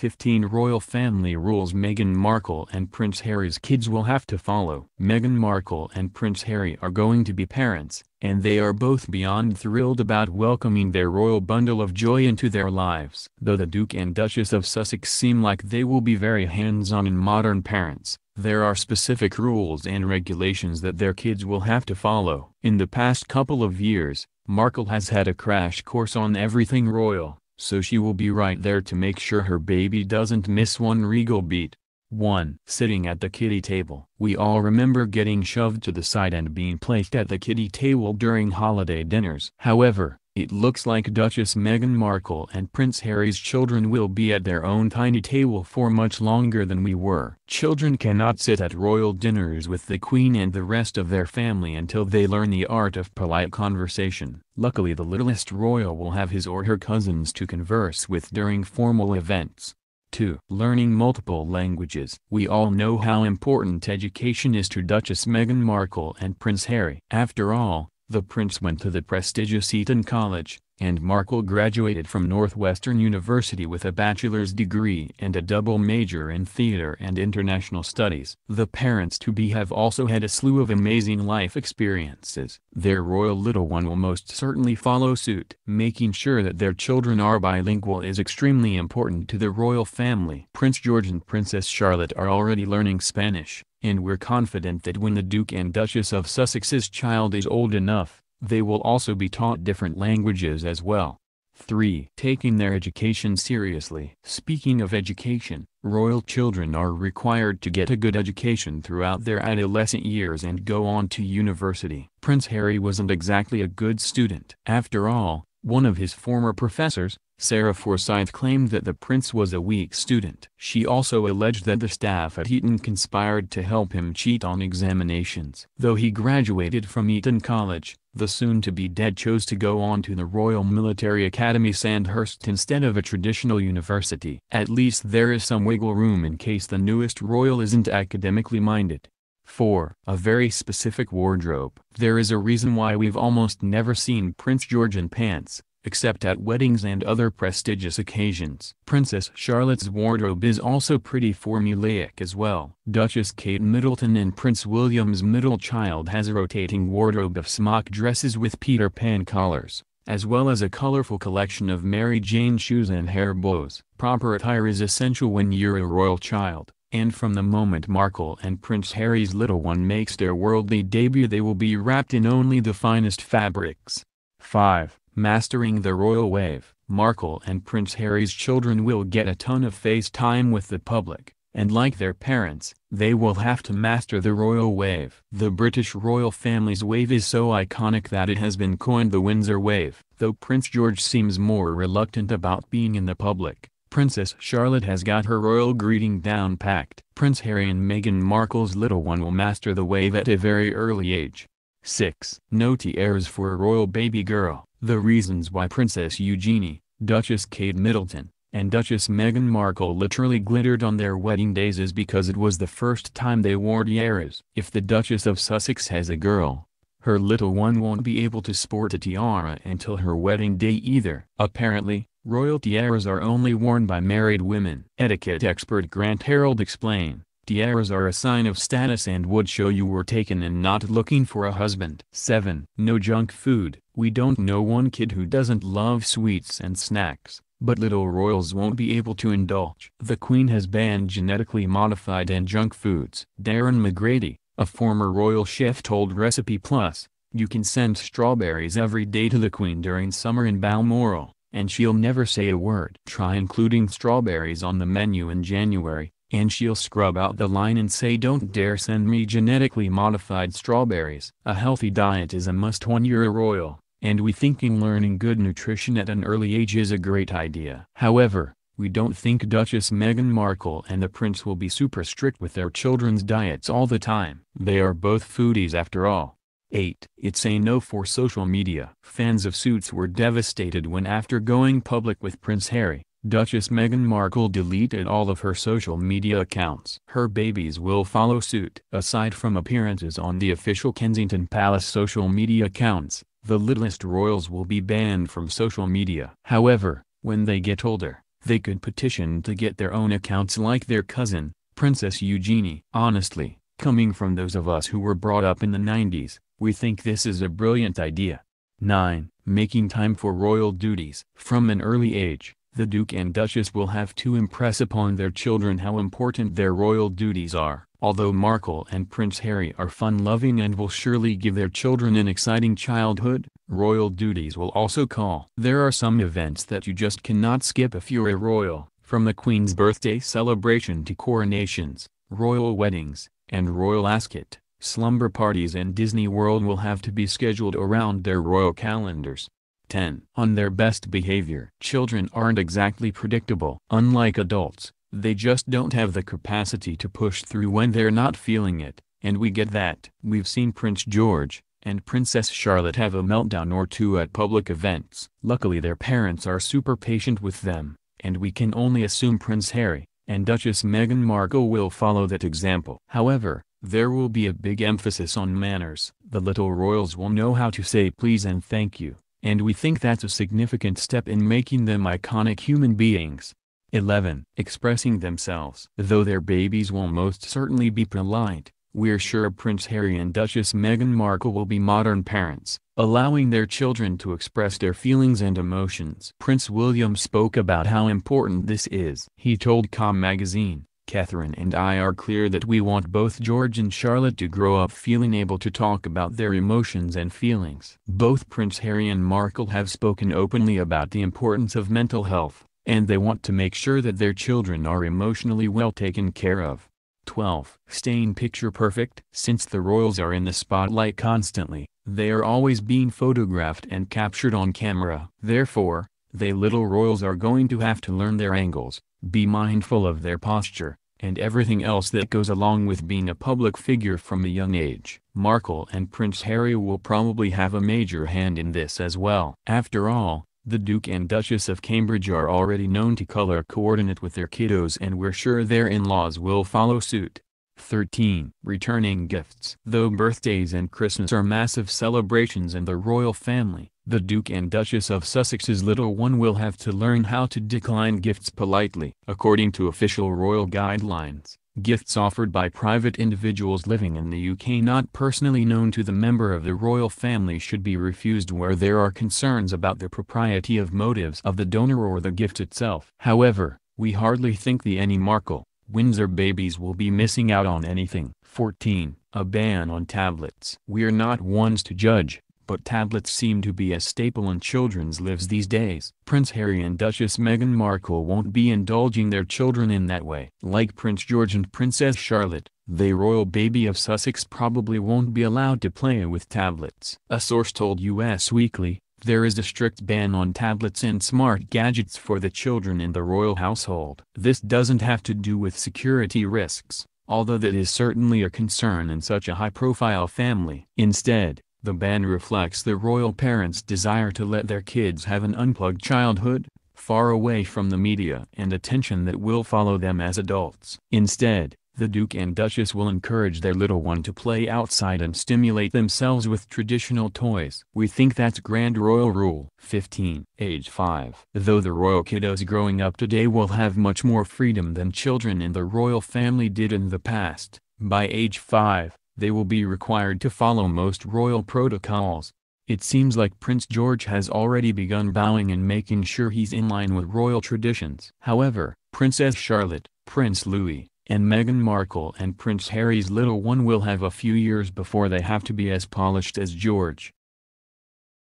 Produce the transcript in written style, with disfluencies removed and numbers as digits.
15 Royal Family Rules Meghan Markle and Prince Harry's kids will have to follow. Meghan Markle and Prince Harry are going to be parents, and they are both beyond thrilled about welcoming their royal bundle of joy into their lives. Though the Duke and Duchess of Sussex seem like they will be very hands-on and modern parents, there are specific rules and regulations that their kids will have to follow. In the past couple of years, Markle has had a crash course on everything royal, so she will be right there to make sure her baby doesn't miss one regal beat. 1. Sitting at the kiddie table. We all remember getting shoved to the side and being placed at the kiddie table during holiday dinners. However, it looks like Duchess Meghan Markle and Prince Harry's children will be at their own tiny table for much longer than we were. Children cannot sit at royal dinners with the Queen and the rest of their family until they learn the art of polite conversation. Luckily, the littlest royal will have his or her cousins to converse with during formal events. 2. Learning multiple languages. We all know how important education is to Duchess Meghan Markle and Prince Harry. After all, the prince went to the prestigious Eton College, and Markle graduated from Northwestern University with a bachelor's degree and a double major in theater and international studies. The parents-to-be have also had a slew of amazing life experiences. Their royal little one will most certainly follow suit. Making sure that their children are bilingual is extremely important to the royal family. Prince George and Princess Charlotte are already learning Spanish, and we're confident that when the Duke and Duchess of Sussex's child is old enough, they will also be taught different languages as well. 3. Taking their education seriously. Speaking of education, royal children are required to get a good education throughout their adolescent years and go on to university. Prince Harry wasn't exactly a good student. After all, one of his former professors, Sarah Forsyth, claimed that the prince was a weak student. She also alleged that the staff at Eton conspired to help him cheat on examinations. Though he graduated from Eton College, the soon-to-be-dead chose to go on to the Royal Military Academy Sandhurst instead of a traditional university. At least there is some wiggle room in case the newest royal isn't academically minded. 4. A very specific wardrobe. There is a reason why we've almost never seen Prince George in pants, except at weddings and other prestigious occasions. Princess Charlotte's wardrobe is also pretty formulaic as well. Duchess Kate Middleton and Prince William's middle child has a rotating wardrobe of smock dresses with Peter Pan collars, as well as a colorful collection of Mary Jane shoes and hair bows. Proper attire is essential when you're a royal child, and from the moment Markle and Prince Harry's little one makes their worldly debut they will be wrapped in only the finest fabrics. 5. Mastering the royal wave. Markle and Prince Harry's children will get a ton of face time with the public, and like their parents, they will have to master the royal wave. The British royal family's wave is so iconic that it has been coined the Windsor wave. Though Prince George seems more reluctant about being in the public, Princess Charlotte has got her royal greeting down packed. Prince Harry and Meghan Markle's little one will master the wave at a very early age. 6. No tiaras for a royal baby girl. The reasons why Princess Eugenie, Duchess Kate Middleton, and Duchess Meghan Markle literally glittered on their wedding days is because it was the first time they wore tiaras. If the Duchess of Sussex has a girl, her little one won't be able to sport a tiara until her wedding day either. Apparently, royal tiaras are only worn by married women. Etiquette expert Grant Harold explained, tiaras are a sign of status and would show you were taken and not looking for a husband. 7. No junk food. We don't know one kid who doesn't love sweets and snacks, but little royals won't be able to indulge. The Queen has banned genetically modified and junk foods. Darren McGrady, a former royal chef, told Recipe Plus, "You can send strawberries every day to the Queen during summer in Balmoral, and she'll never say a word. Try including strawberries on the menu in January, and she'll scrub out the line and say don't dare send me genetically modified strawberries." A healthy diet is a must when you're a royal, and we thinking learning good nutrition at an early age is a great idea. However, we don't think Duchess Meghan Markle and the prince will be super strict with their children's diets all the time. They are both foodies after all. 8. It's a no for social media. Fans of Suits were devastated when, after going public with Prince Harry, Duchess Meghan Markle deleted all of her social media accounts. Her babies will follow suit. Aside from appearances on the official Kensington Palace social media accounts, the littlest royals will be banned from social media. However, when they get older, They could petition to get their own accounts like their cousin, Princess Eugenie. Honestly, coming from those of us who were brought up in the 90s, we think this is a brilliant idea. 9. Making time for royal duties. From an early age, the Duke and Duchess will have to impress upon their children how important their royal duties are. Although Markle and Prince Harry are fun-loving and will surely give their children an exciting childhood, royal duties will also call. There are some events that you just cannot skip if you're a royal, from the Queen's birthday celebration to coronations, royal weddings, and royal ascot. Slumber parties in Disney World will have to be scheduled around their royal calendars. 10. On their best behavior. Children aren't exactly predictable. Unlike adults, they just don't have the capacity to push through when they're not feeling it, and we get that. We've seen Prince George and Princess Charlotte have a meltdown or two at public events. Luckily their parents are super patient with them, and we can only assume Prince Harry and Duchess Meghan Markle will follow that example. However, there will be a big emphasis on manners. The little royals will know how to say please and thank you, and we think that's a significant step in making them iconic human beings. 11. Expressing themselves. Though their babies will most certainly be polite, we're sure Prince Harry and Duchess Meghan Markle will be modern parents, allowing their children to express their feelings and emotions. Prince William spoke about how important this is. He told Com magazine, "Catherine and I are clear that we want both George and Charlotte to grow up feeling able to talk about their emotions and feelings." Both Prince Harry and Markle have spoken openly about the importance of mental health, and they want to make sure that their children are emotionally well taken care of. 12. Staying picture perfect. Since the royals are in the spotlight constantly, they are always being photographed and captured on camera. Therefore, they little royals are going to have to learn their angles, be mindful of their posture, and everything else that goes along with being a public figure from a young age. Markle and Prince Harry will probably have a major hand in this as well. After all, the Duke and Duchess of Cambridge are already known to color coordinate with their kiddos, and we're sure their in-laws will follow suit. 13. Returning gifts. Though birthdays and Christmas are massive celebrations in the royal family, the Duke and Duchess of Sussex's little one will have to learn how to decline gifts politely. According to official royal guidelines, gifts offered by private individuals living in the UK not personally known to the member of the royal family should be refused where there are concerns about the propriety of motives of the donor or the gift itself. However, we hardly think the Markle, Windsor babies will be missing out on anything. 14. A ban on tablets. We're not ones to judge, but tablets seem to be a staple in children's lives these days. Prince Harry and Duchess Meghan Markle won't be indulging their children in that way. Like Prince George and Princess Charlotte, the royal baby of Sussex probably won't be allowed to play with tablets. A source told US Weekly, there is a strict ban on tablets and smart gadgets for the children in the royal household. This doesn't have to do with security risks, although that is certainly a concern in such a high-profile family. Instead, the ban reflects the royal parents' desire to let their kids have an unplugged childhood, far away from the media and attention that will follow them as adults. Instead, the Duke and Duchess will encourage their little one to play outside and stimulate themselves with traditional toys. We think that's grand royal rule. 15. Age 5. Though the royal kiddos growing up today will have much more freedom than children in the royal family did in the past, by age 5, they will be required to follow most royal protocols. It seems like Prince George has already begun bowing and making sure he's in line with royal traditions. However, Princess Charlotte, Prince Louis, and Meghan Markle and Prince Harry's little one will have a few years before they have to be as polished as George.